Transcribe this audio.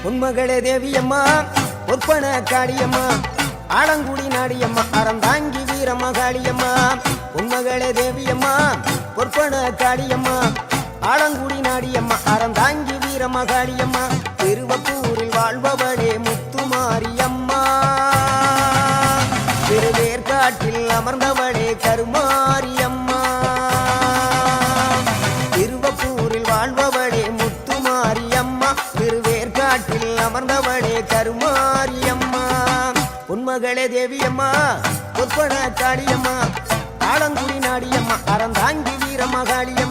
உன்மகளே தேவியம்மா ஒப்பன காளியம்மா ஆலங்குடி நாடியம்மா அறந்தாங்கி வீரமகாளியம்மா உன்மகளே தேவியம்மா ஒப்பன காளியம்மா ஆலங்குடி நாடியம்மா அறந்தாங்கி வீரமகாளியம்மா திருவப்பூரில் வாழ்பவளே முத்துமாரியம்மா திருவேற்காட்டில் அமர்ந்தவளே கருமாரியம்மா திருவப்பூரில் வாழ்பவளே முத்துமாரியம்மா திருவேற்காட்டில் அமர்ந்தவளே கருமாரியம்மா உன்மகளே தேவியம்மா ஒப்பன காளியம்மா ஆலங்குடி நாடியம்மா அறந்தாங்கி வீரமகாளியம்மா